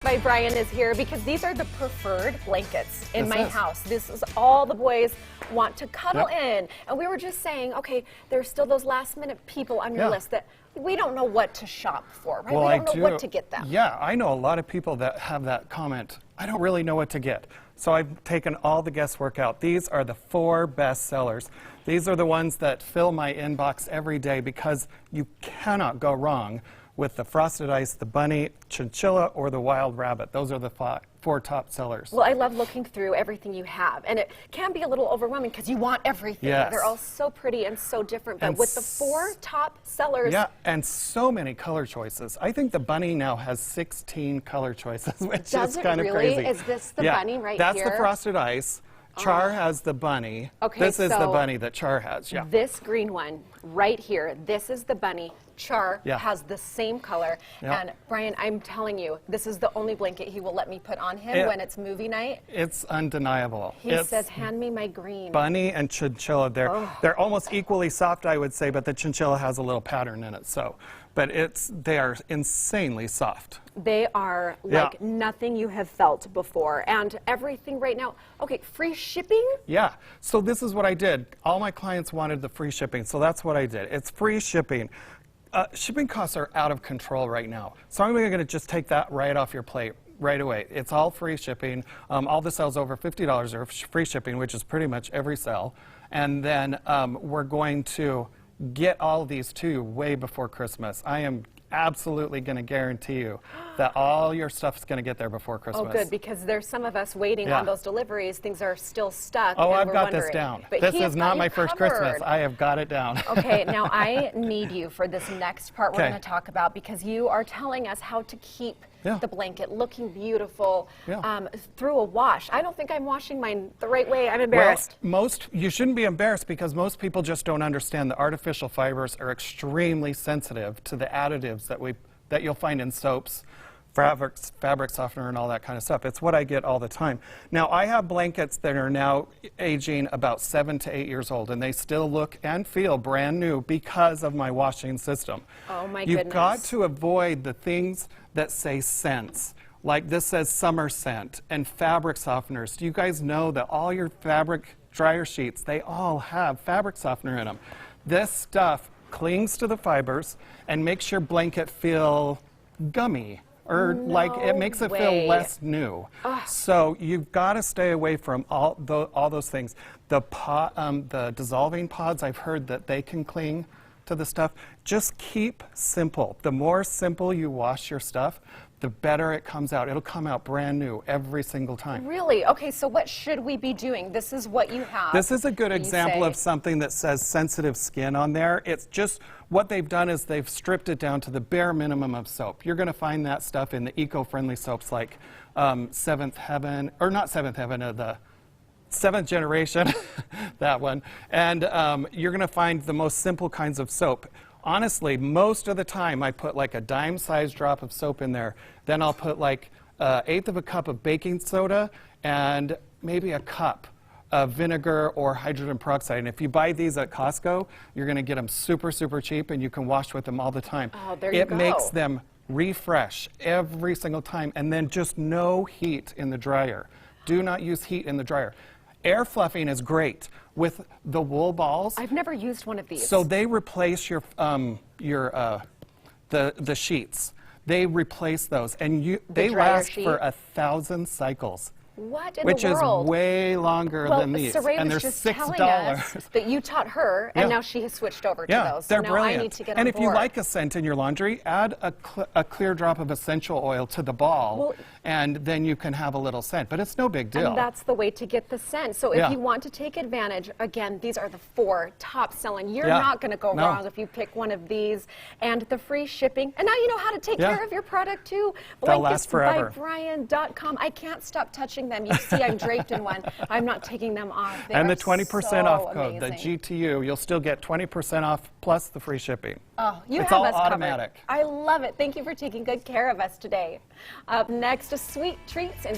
My Brian is here because these are the preferred blankets in my house. This is all the boys want to cuddle in. And we were just saying, okay, there's still those last minute people on your list that we don't know what to shop for, right? Well, we don't know what to get them. Yeah, I know a lot of people that have that comment. I don't really know what to get. So I've taken all the guesswork out. These are the 4 best sellers. These are the ones that fill my inbox every day because you cannot go wrong with the frosted ice, the bunny, chinchilla, or the wild rabbit. Those are the 4 top sellers. Well, I love looking through everything you have, and it can be a little overwhelming because you want everything. Yes. They're all so pretty and so different, but with the 4 top sellers. Yeah, and so many color choices. I think the bunny now has 16 color choices, which is kind of crazy. Is this the bunny right that's here? That's the frosted ice. Char has the bunny. Okay, this is the bunny that Char has, This green one right here, this is the bunny. Char has the same color. And Brian, I'm telling you, this is the only blanket he will let me put on him when it's movie night. It's undeniable. He says, hand me my green. Bunny and chinchilla, they're almost equally soft, I would say, but the chinchilla has a little pattern in it. But they are insanely soft. They are like nothing you have felt before. And everything right now, okay, free shipping? Yeah, so this is what I did. All my clients wanted the free shipping, so that's what I did. It's free shipping. Shipping costs are out of control right now. So I'm going to just take that right off your plate right away. It's all free shipping. All the sales over $50 are free shipping, which is pretty much every sale. And then we're going to get all of these to you way before Christmas. I am absolutely going to guarantee you that all your stuff is going to get there before Christmas. Oh, good, because there's some of us waiting on those deliveries. Things are still stuck. Oh, and I've we're got wondering. this down. But this is not my first Christmas. I have got it down. Okay, now I need you for this next part we're going to talk about, because you are telling us how to keep the blanket looking beautiful through a wash. I don't think I'm washing mine the right way. I'm embarrassed. Well, you shouldn't be embarrassed because most people just don't understand that artificial fibers are extremely sensitive to the additives that you'll find in soaps, fabric softener, and all that kind of stuff. It's what I get all the time. Now, I have blankets that are now aging about 7 to 8 years old, and they still look and feel brand new because of my washing system. Oh, my goodness. You've got to avoid the things that say scents. Like this says summer scent and fabric softeners. Do you guys know that all your fabric dryer sheets, they all have fabric softener in them? This stuff clings to the fibers and makes your blanket feel gummy, or like it makes it feel less new. So you've got to stay away from all those things. The dissolving pods, I've heard that they can cling to the stuff. Just keep simple. The more simple you wash your stuff, the better it comes out. It'll come out brand new every single time. Really? Okay, so what should we be doing? This is what you have. This is a good example of something that says sensitive skin on there. It's just what they've done is they've stripped it down to the bare minimum of soap. You're going to find that stuff in the eco-friendly soaps like Seventh Heaven, or not Seventh Heaven, the 7th generation, that one. And you're going to find the most simple kinds of soap. Honestly, most of the time I put like a dime-sized drop of soap in there. Then I'll put like 1/8 of a cup of baking soda and maybe a cup of vinegar or hydrogen peroxide. And if you buy these at Costco, you're going to get them super, super cheap, and you can wash with them all the time. Oh, there you go. It makes them refresh every single time. And then just no heat in the dryer. Do not use heat in the dryer. Air fluffing is great with the wool balls. I've never used one of these. So they replace the sheets. They replace those, and they last for 1,000 cycles. What in which the world? Is way longer than these, and they're just $6. Telling us that you taught her, and now she has switched over to those. They're so now brilliant. I need to get and on if board. you like a scent in your laundry, add a clear drop of essential oil to the ball, and then you can have a little scent. But it's no big deal. And that's the way to get the scent. So if you want to take advantage, again, these are the 4 top selling. You're not going to go wrong if you pick one of these. And the free shipping. And now you know how to take care of your product too. They'll last forever. BlanketsByBrian.com. I can't stop touching them. You see, I'm draped in one. I'm not taking them off. They and are the 20% so off code, amazing. the GTU, you'll still get 20% off plus the free shipping. Oh, you it's have all us automatic. covered. I love it. Thank you for taking good care of us today. Up next, a sweet treats and